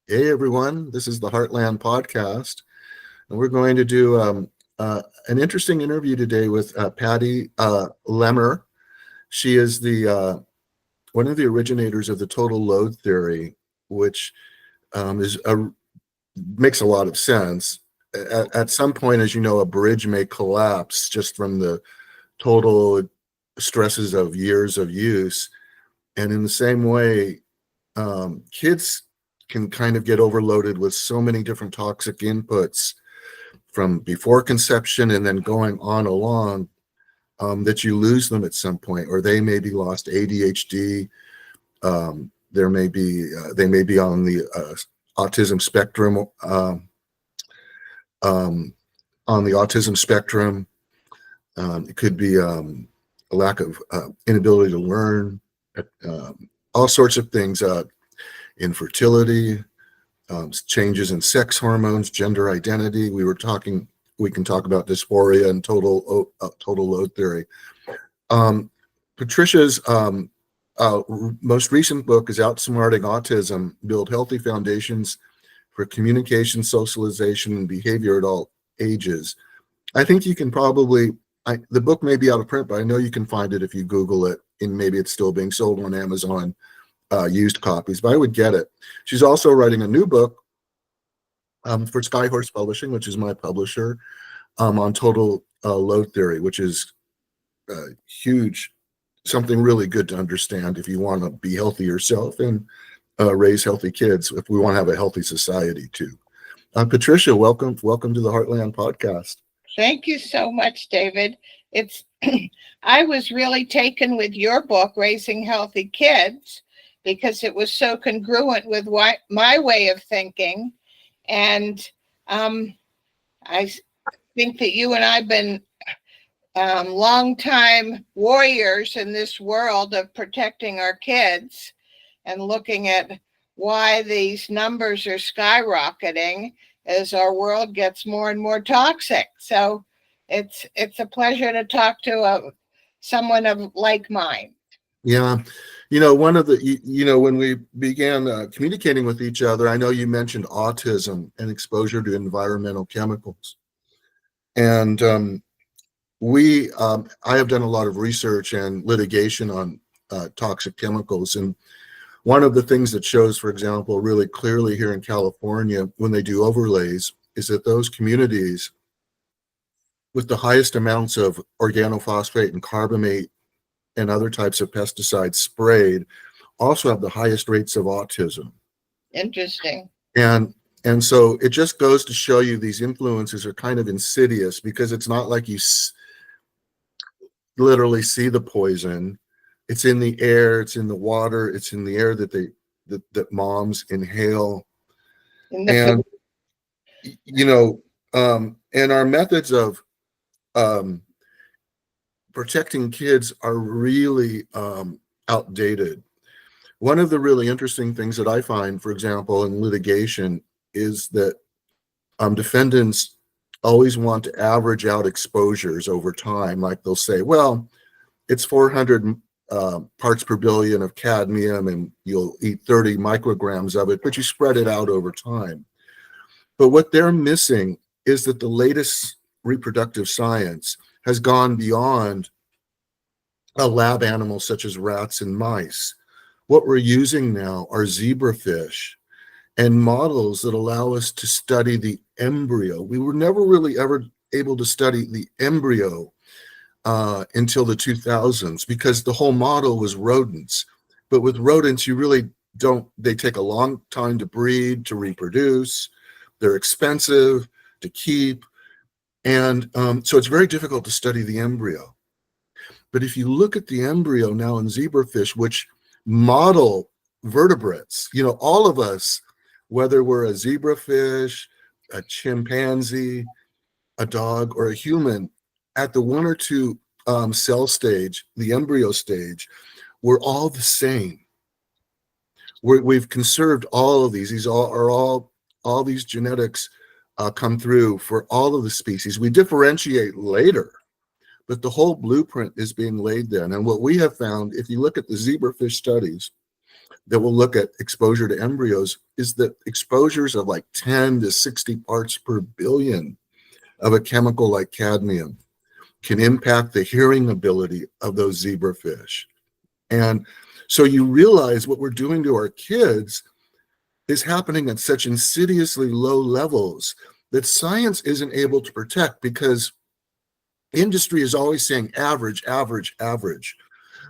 Hey everyone, this is the Heartland Podcast, and we're going to do an interesting interview today with Patty Lemmer. She is the one of the originators of the total load theory, which makes a lot of sense. At some point, as you know, a bridge may collapse just from the total stresses of years of use, and in the same way, kids can kind of get overloaded with so many different toxic inputs from before conception and then going on along, that you lose them at some point, or they may be lost ADHD. There may be they may be on the autism spectrum. On the autism spectrum, it could be a lack of inability to learn, all sorts of things. Infertility, changes in sex hormones, gender identity. We can talk about dysphoria and total load theory. Patricia's most recent book is Outsmarting Autism, Build Healthy Foundations for Communication, Socialization, and Behavior at All Ages. I think you can probably, the book may be out of print, but I know you can find it if you Google it, and maybe it's still being sold on Amazon. Used copies, but I would get it. She's also writing a new book for Skyhorse Publishing, which is my publisher, on total load theory, which is huge, something really good to understand if you want to be healthy yourself and raise healthy kids, if we want to have a healthy society too. Patricia, welcome to the Heartland Podcast. Thank you so much, David. It's I was really taken with your book, Raising Healthy Kids, because it was so congruent with my way of thinking. And I think that you and I have been longtime warriors in this world of protecting our kids and looking at why these numbers are skyrocketing as our world gets more and more toxic. So it's a pleasure to talk to someone of like mind. Yeah. One of the, when we began communicating with each other, I know you mentioned autism and exposure to environmental chemicals. And I have done a lot of research and litigation on toxic chemicals. And one of the things that shows, for example, really clearly here in California, when they do overlays, is that those communities with the highest amounts of organophosphate and carbamate and other types of pesticides sprayed also have the highest rates of autism. Interesting. And so it just goes to show you these influences are kind of insidious, because it's not like you literally see the poison. It's in the air, it's in the water, it's in the air that moms inhale. And and our methods of protecting kids are really outdated. One of the really interesting things that I find, for example, in litigation, is that defendants always want to average out exposures over time. Like they'll say, well, it's 400 parts per billion of cadmium and you'll eat 30 micrograms of it, but you spread it out over time. But what they're missing is that the latest reproductive science has gone beyond a lab animals such as rats and mice. What we're using now are zebrafish and models that allow us to study the embryo. We were never really ever able to study the embryo until the 2000s, because the whole model was rodents. But with rodents, you really don't, they take a long time to breed, to reproduce. They're expensive to keep. And so it's very difficult to study the embryo. But if you look at the embryo now in zebrafish, which model vertebrates, all of us, whether we're a zebrafish, a chimpanzee, a dog, or a human, at the 1 or 2 cell stage, the embryo stage, we're all the same. We've conserved all of these. These all these genetics come through for all of the species. We differentiate later, but the whole blueprint is being laid then. And what we have found, if you look at the zebrafish studies, that will look at exposure to embryos is that exposures of like 10 to 60 parts per billion of a chemical like cadmium can impact the hearing ability of those zebrafish. And so you realize what we're doing to our kids is happening at such insidiously low levels that science isn't able to protect, because industry is always saying average, average, average,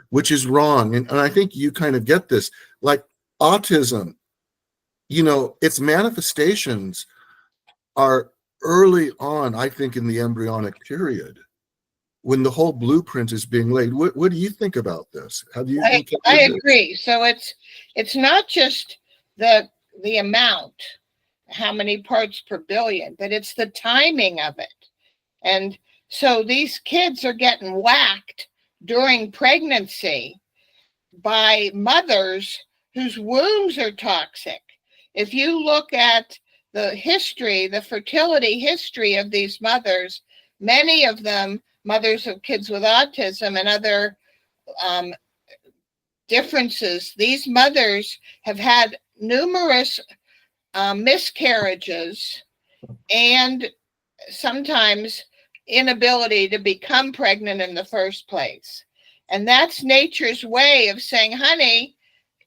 which is wrong. And I think you kind of get this, like autism, its manifestations are early on, I think, in the embryonic period, when the whole blueprint is being laid. What do you think about this? Have you encountered I this? agree. So it's not just the amount, how many parts per billion, but it's the timing of it. And so these kids are getting whacked during pregnancy by mothers whose wombs are toxic. If you look at the history, the fertility history of these mothers, many of them mothers of kids with autism and other differences, these mothers have had numerous miscarriages and sometimes inability to become pregnant in the first place. And that's nature's way of saying, honey,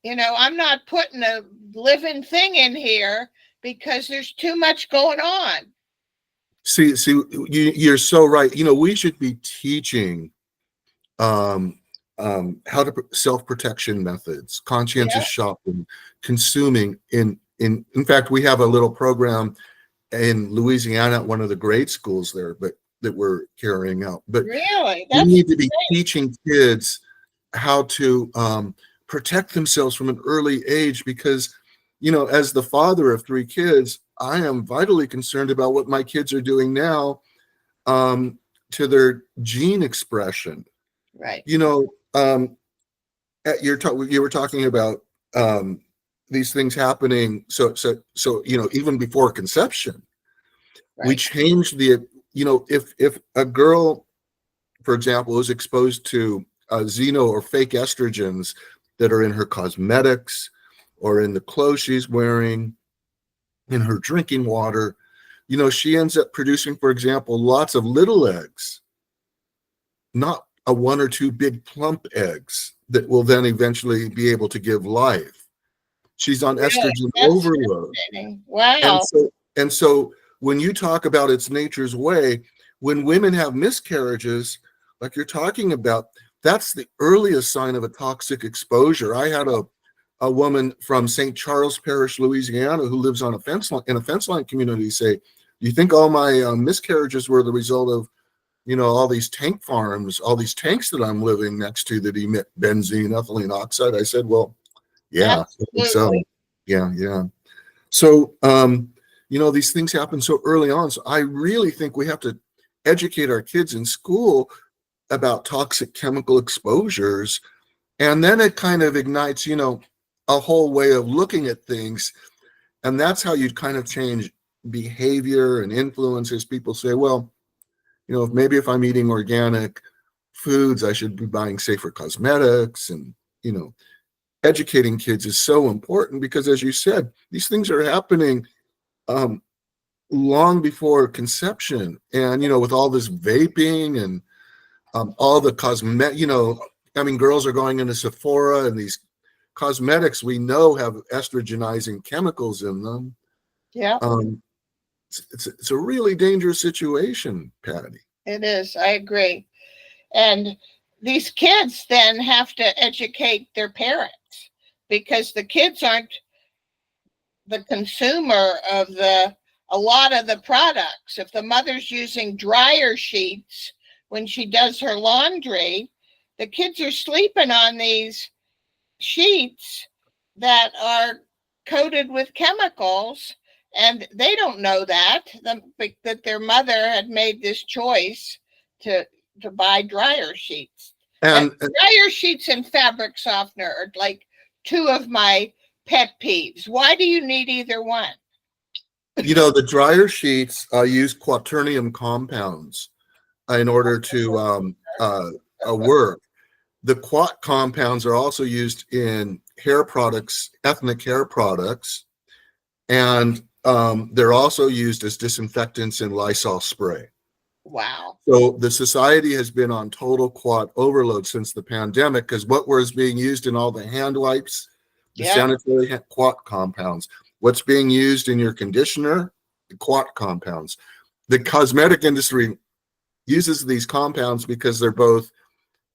I'm not putting a living thing in here because there's too much going on. See, you're so right. We should be teaching how to self-protection methods, conscientious shopping, consuming. In fact, we have a little program in Louisiana at one of the grade schools there, but that we're carrying out. But really, we need to be teaching kids how to protect themselves from an early age, because as the father of 3 kids, I am vitally concerned about what my kids are doing now to their gene expression. Right. You were talking about these things happening. So even before conception, we changed if a girl, for example, is exposed to xeno or fake estrogens that are in her cosmetics or in the clothes she's wearing, in her drinking water, she ends up producing, for example, lots of little eggs, not a 1 or 2 big plump eggs that will then eventually be able to give life. She's on estrogen overload. Wow. And so when you talk about it's nature's way, when women have miscarriages, like you're talking about, that's the earliest sign of a toxic exposure. I had a woman from St. Charles Parish, Louisiana, who lives on in a fence line community say, do you think all my miscarriages were the result of all these tank farms, all these tanks that I'm living next to that emit benzene, ethylene oxide? I said, well, yeah, I think so. Yeah. So, these things happen so early on. So I really think we have to educate our kids in school about toxic chemical exposures. And then it kind of ignites, a whole way of looking at things. And that's how you kind of change behavior and influences. People say, well, maybe if I'm eating organic foods, I should be buying safer cosmetics. And, educating kids is so important because, as you said, these things are happening long before conception. And, with all this vaping and all the girls are going into Sephora, and these cosmetics we know have estrogenizing chemicals in them. Yeah. It's a really dangerous situation, Patty. It is. I agree. And these kids then have to educate their parents, because the kids aren't the consumer of a lot of the products. If the mother's using dryer sheets when she does her laundry, the kids are sleeping on these sheets that are coated with chemicals, and they don't know that their mother had made this choice to buy dryer sheets. And dryer sheets and fabric softener are like 2 of my pet peeves. Why do you need either one? The dryer sheets use quaternium compounds in order to work. The quat compounds are also used in hair products, ethnic hair products, and they're also used as disinfectants in Lysol spray. Wow. So the society has been on total quat overload since the pandemic, because what was being used in all the hand wipes, the Yeah. sanitary quat compounds, what's being used in your conditioner, the quat compounds. The cosmetic industry uses these compounds because they're both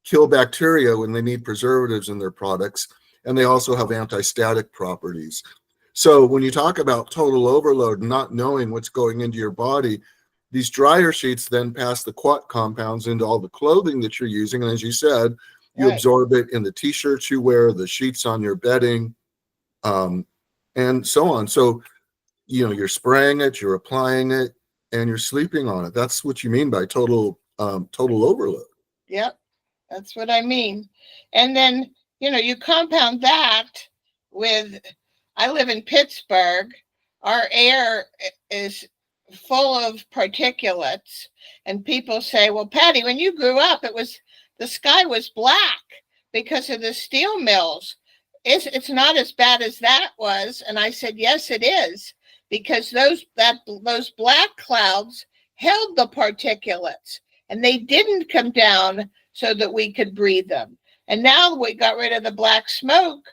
kill bacteria when they need preservatives in their products, and they also have anti-static properties. So when you talk about total overload, not knowing what's going into your body, these dryer sheets then pass the quat compounds into all the clothing that you're using. And as you said, you Right. absorb it in the t-shirts you wear, the sheets on your bedding, and so on. So, you're spraying it, you're applying it, and you're sleeping on it. That's what you mean by total overload. Yep. That's what I mean. And then, you compound that with, I live in Pittsburgh. Our air is full of particulates. And people say, well, Patty, when you grew up, the sky was black because of the steel mills. It's not as bad as that was. And I said, yes, it is, because those black clouds held the particulates and they didn't come down so that we could breathe them. And now we got rid of the black smoke.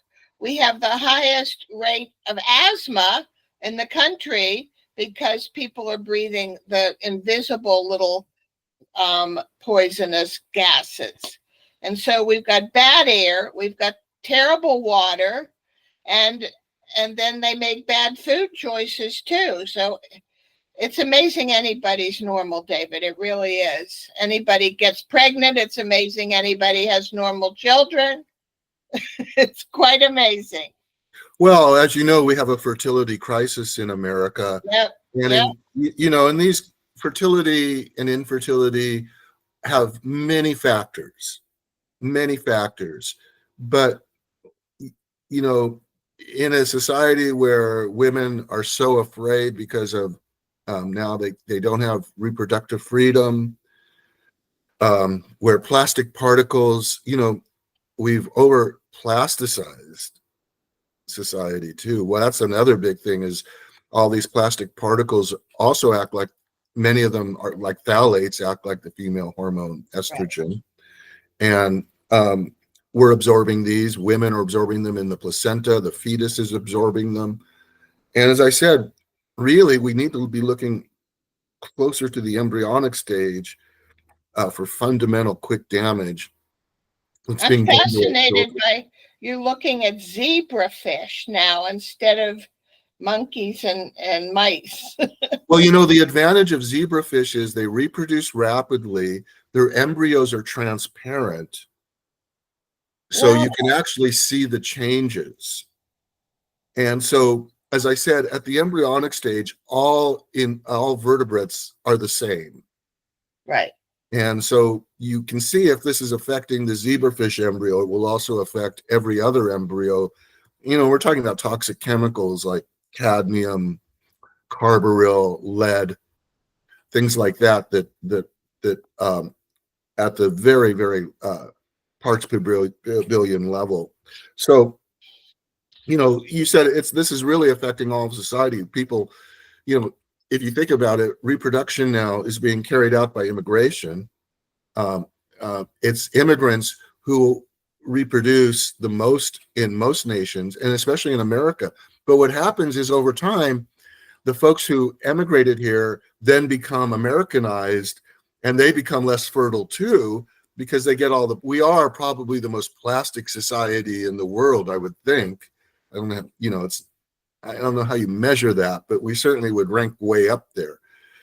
We have the highest rate of asthma in the country because people are breathing the invisible little poisonous gases. And so we've got bad air, we've got terrible water, and then they make bad food choices too. So it's amazing anybody's normal, David. It really is. Anybody gets pregnant, it's amazing. Anybody has normal children. It's quite amazing. Well, as you know, we have a fertility crisis in America. Yep. And and these fertility and infertility have many factors. But, in a society where women are so afraid because of now they don't have reproductive freedom, where plastic particles, we've over plasticized society too. Well, that's another big thing, is all these plastic particles also act like, many of them are like phthalates, act like the female hormone estrogen. Right. And we're absorbing these. Women are absorbing them in the placenta. The fetus is absorbing them. And as I said, really, we need to be looking closer to the embryonic stage for fundamental quick damage. I'm fascinated by you looking at zebrafish now instead of monkeys and mice. Well, the advantage of zebrafish is they reproduce rapidly. Their embryos are transparent, so you can actually see the changes. And so, as I said, at the embryonic stage, all vertebrates are the same. Right. And so you can see if this is affecting the zebrafish embryo, it will also affect every other embryo. We're talking about toxic chemicals like cadmium, carbaryl, lead, things like that at the very, very parts per billion level. So, you said this is really affecting all of society. People, if you think about it, reproduction now is being carried out by immigration. It's immigrants who reproduce the most in most nations, and especially in America. But what happens is, over time, the folks who emigrated here then become Americanized, and they become less fertile too, because they get we are probably the most plastic society in the world, I would think. I don't know, I don't know how you measure that, but we certainly would rank way up there.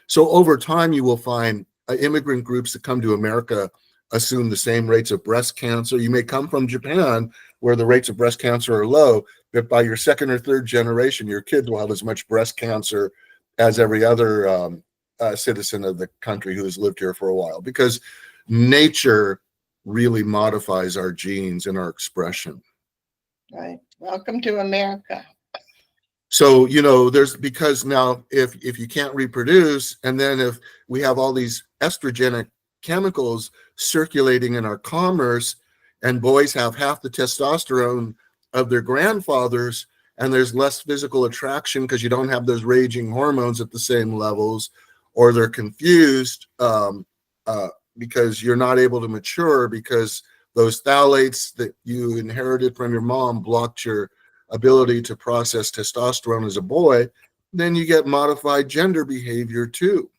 So over time, you will find immigrant groups that come to America assume the same rates of breast cancer. You may come from Japan, where the rates of breast cancer are low, but by your second or third generation, your kids will have as much breast cancer as every other citizen of the country who has lived here for a while, because nature really modifies our genes and our expression. Right. Welcome to America. So, because now if you can't reproduce, and then if we have all these estrogenic chemicals circulating in our commerce, and boys have half the testosterone of their grandfathers, and there's less physical attraction because you don't have those raging hormones at the same levels, or they're confused because you're not able to mature because those phthalates that you inherited from your mom blocked your ability to process testosterone as a boy, then you get modified gender behavior too.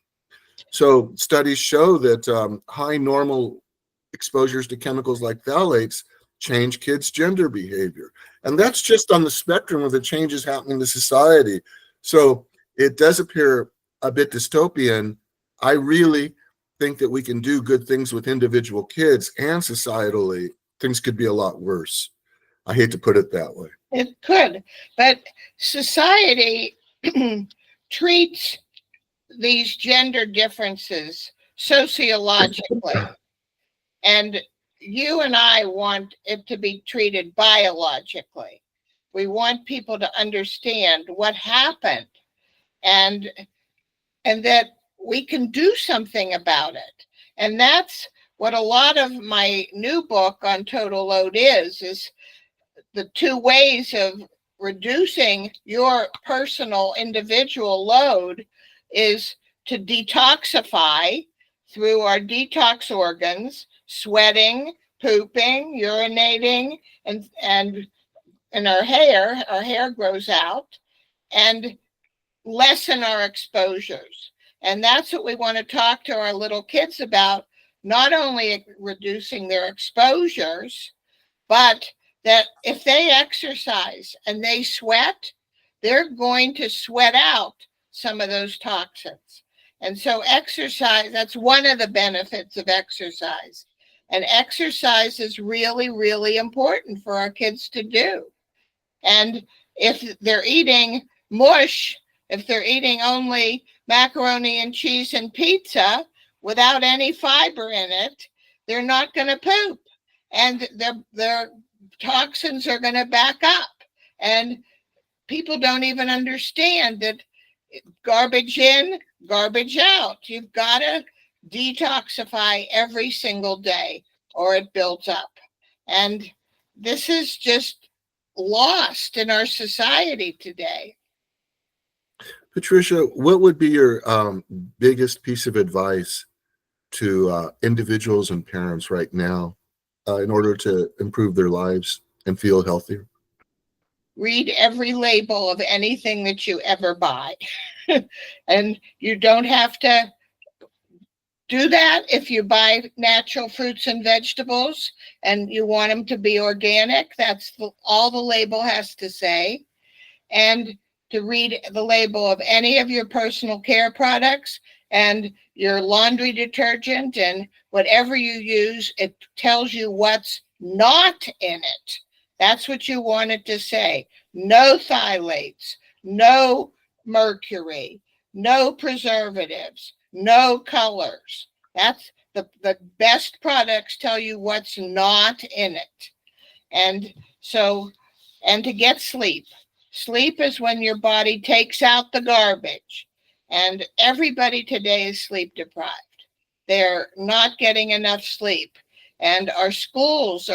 So studies show that high normal exposures to chemicals like phthalates change kids' gender behavior. And that's just on the spectrum of the changes happening to society. So it does appear a bit dystopian. I really think that we can do good things with individual kids, and societally, things could be a lot worse. I hate to put it that way. It could, but society treats these gender differences sociologically. And you and I want it to be treated biologically. We want people to understand what happened, and that we can do something about it. And that's what a lot of my new book on total load is the two ways of reducing your personal individual load is to detoxify through our detox organs, sweating, pooping, urinating, and our hair grows out, and lessen our exposures. And that's what we want to talk to our little kids about, not only reducing their exposures, but that if they exercise and they sweat, they're going to sweat out some of those toxins. And so exercise, that's one of the benefits of exercise. And exercise is really, really important for our kids to do. And if they're eating mush, if they're eating only macaroni and cheese and pizza without any fiber in it, they're not going to poop. And their toxins are going to back up. And people don't even understand that garbage in, garbage out. You've got to detoxify every single day or it builds up. And this is just lost in our society today. Patricia, what would be your biggest piece of advice to individuals and parents right now in order to improve their lives and feel healthier? Read every label of anything that you ever buy. And you don't have to do that if you buy natural fruits and vegetables and you want them to be organic. That's all the label has to say. And to read the label of any of your personal care products and your laundry detergent and whatever you use, it tells you what's not in it. That's what you want it to say. No phthalates, no mercury, no preservatives, no colors. That's the best products tell you what's not in it. And so, and to get sleep. Sleep is when your body takes out the garbage. And everybody today is sleep deprived. They're not getting enough sleep. And our schools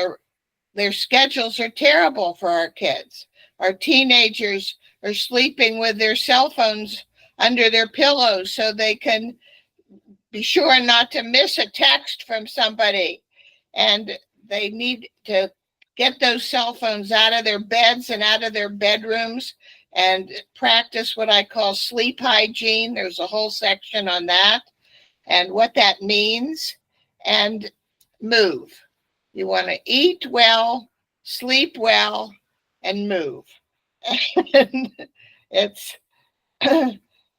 their schedules are terrible for our kids. Our teenagers are sleeping with their cell phones under their pillows so they can be sure not to miss a text from somebody. And they need to get those cell phones out of their beds and out of their bedrooms and practice what I call sleep hygiene. There's a whole section on that and what that means. And move. You want to eat well, sleep well, and move. And it's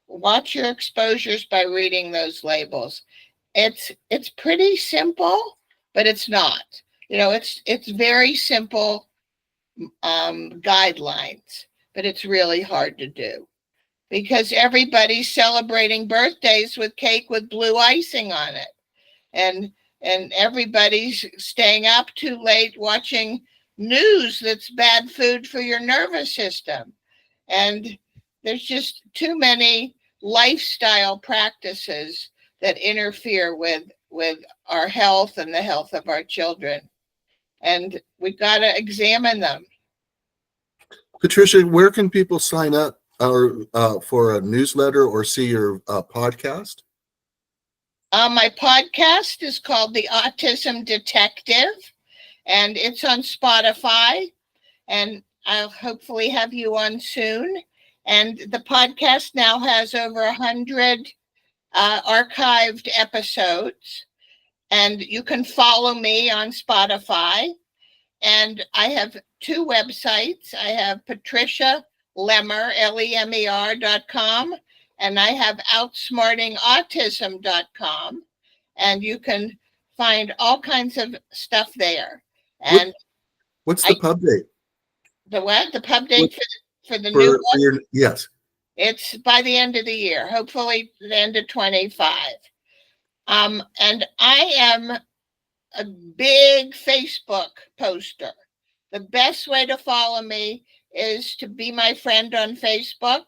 watch your exposures by reading those labels. It's pretty simple, but it's not. It's very simple guidelines, but it's really hard to do because everybody's celebrating birthdays with cake with blue icing on it. And everybody's staying up too late watching news that's bad food for your nervous system. And there's just too many lifestyle practices that interfere with our health and the health of our children. And we've got to examine them. Patricia, where can people sign up for a newsletter or see your podcast? My podcast is called The Autism Detective, and it's on Spotify, and I'll hopefully have you on soon. And the podcast now has over 100 archived episodes, and you can follow me on Spotify. And I have two websites. I have Patricia Lemmer, LEMER.com, and I have outsmartingautism.com. And you can find all kinds of stuff there. And what's the pub date? The what? The pub date for the new one? Yes. It's by the end of the year, hopefully the end of 25. And I am a big Facebook poster. The best way to follow me is to be my friend on Facebook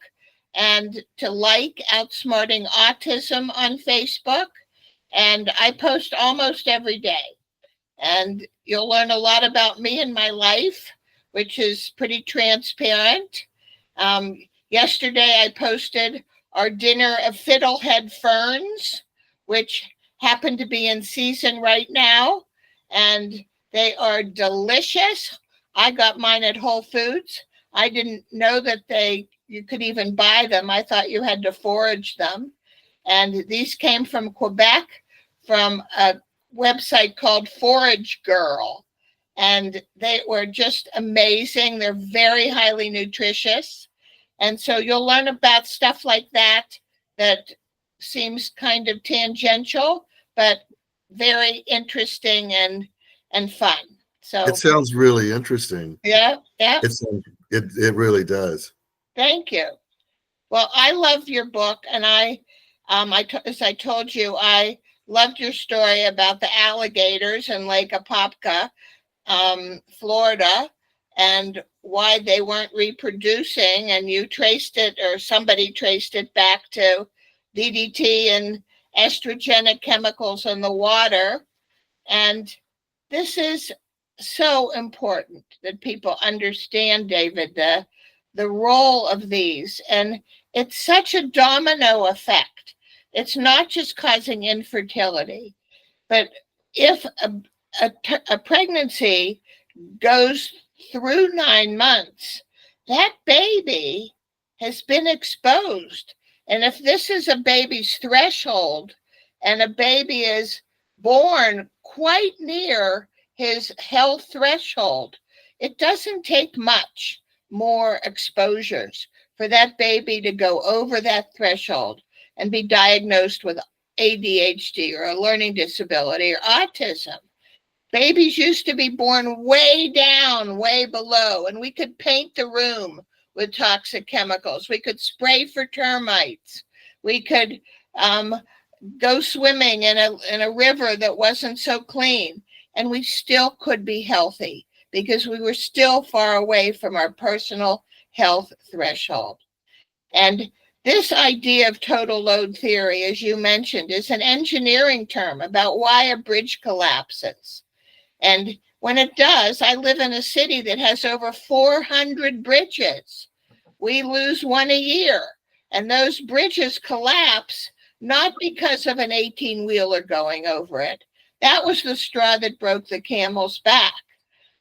and to like Outsmarting Autism on Facebook. And I post almost every day. And you'll learn a lot about me and my life, which is pretty transparent. Yesterday I posted our dinner of fiddlehead ferns, which happen to be in season right now, and they are delicious. I got mine at Whole Foods. I didn't know that you could even buy them. I thought you had to forage them. And these came from Quebec, from a website called Forage Girl. And they were just amazing. They're very highly nutritious. And so you'll learn about stuff like that seems kind of tangential, but very interesting and fun. So it sounds really interesting. Yeah. It really does. Thank you. Well, I love your book, and as I told you, I loved your story about the alligators in Lake Apopka, Florida, and why they weren't reproducing, and you traced it, or somebody traced it back to DDT and estrogenic chemicals in the water. And this is so important that people understand, David, the role of these. And it's such a domino effect. It's not just causing infertility, but if a pregnancy goes through 9 months, that baby has been exposed. And if this is a baby's threshold, and a baby is born quite near his health threshold, it doesn't take much more exposures for that baby to go over that threshold and be diagnosed with ADHD or a learning disability or autism. Babies used to be born way down, way below, and we could paint the room with toxic chemicals. We could spray for termites. We could go swimming in a river that wasn't so clean, and we still could be healthy because we were still far away from our personal health threshold. And this idea of total load theory, as you mentioned, is an engineering term about why a bridge collapses. And when it does, I live in a city that has over 400 bridges. We lose one a year, and those bridges collapse not because of an 18-wheeler going over it. That was the straw that broke the camel's back.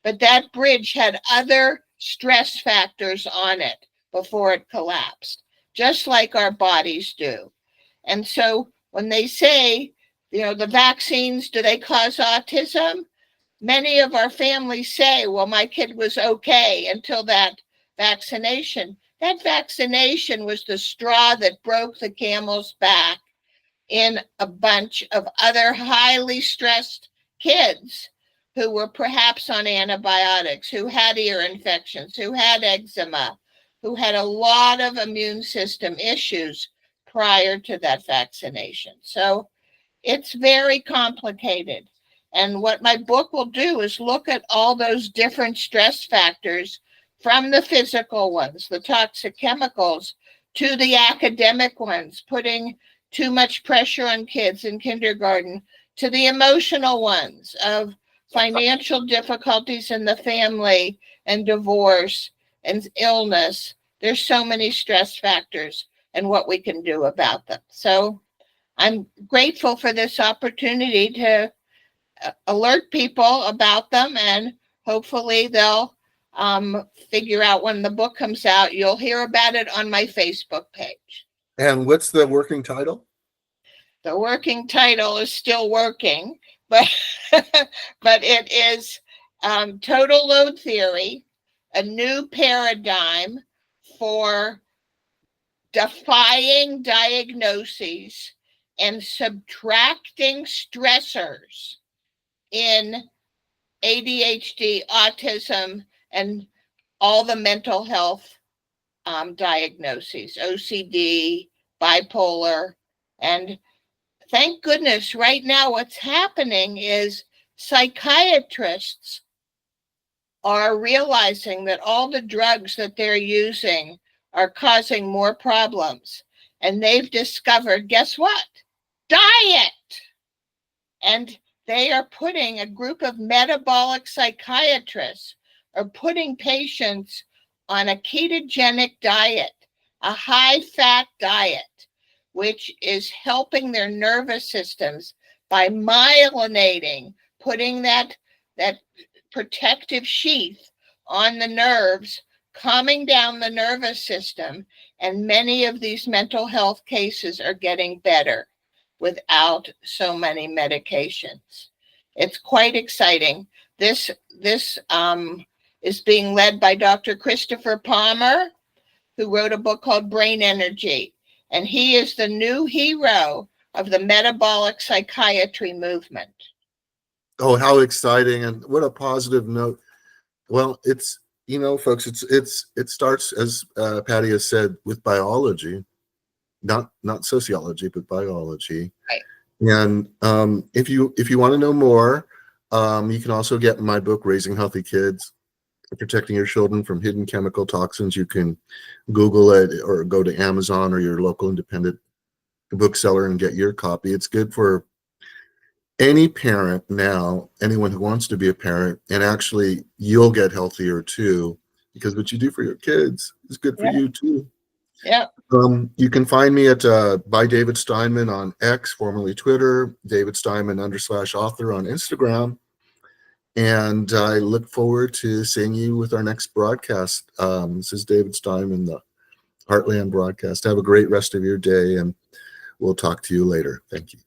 But that bridge had other stress factors on it before it collapsed, just like our bodies do. And so when they say, the vaccines, do they cause autism? Many of our families say, well, my kid was okay until that vaccination. That vaccination was the straw that broke the camel's back in a bunch of other highly stressed kids who were perhaps on antibiotics, who had ear infections, who had eczema, who had a lot of immune system issues prior to that vaccination. So it's very complicated. And what my book will do is look at all those different stress factors, from the physical ones, the toxic chemicals, to the academic ones, putting too much pressure on kids in kindergarten, to the emotional ones of financial difficulties in the family and divorce, and illness. There's so many stress factors and what we can do about them. So I'm grateful for this opportunity to alert people about them, and hopefully they'll figure out when the book comes out. You'll hear about it on my Facebook page. And what's the working title? The working title is still working, but but it is Total Load Theory, a new paradigm for defying diagnoses and subtracting stressors in ADHD, autism, and all the mental health diagnoses, OCD, bipolar. And thank goodness right now what's happening is psychiatrists are realizing that all the drugs that they're using are causing more problems. And they've discovered, guess what? Diet. And they are putting a group of metabolic psychiatrists are putting patients on a ketogenic diet, a high-fat diet, which is helping their nervous systems by myelinating, putting that protective sheath on the nerves, calming down the nervous system, and many of these mental health cases are getting better without so many medications. It's quite exciting. This is being led by Dr. Christopher Palmer, who wrote a book called Brain Energy, and he is the new hero of the metabolic psychiatry movement. Oh, how exciting, and what a positive note. Well, it's, folks, it starts, as Patty has said, with biology, not sociology, but biology. Right. And if you want to know more, you can also get my book, Raising Healthy Kids, Protecting Your Children from Hidden Chemical Toxins. You can Google it or go to Amazon or your local independent bookseller and get your copy. It's good for any parent now, anyone who wants to be a parent, and actually you'll get healthier too, because what you do for your kids is good for you too. Yeah. You can find me at by David Steinman on X, formerly Twitter, David Steinman _author on Instagram. And I look forward to seeing you with our next broadcast. This is David Steinman, the Heartland broadcast. Have a great rest of your day, and we'll talk to you later. Thank you.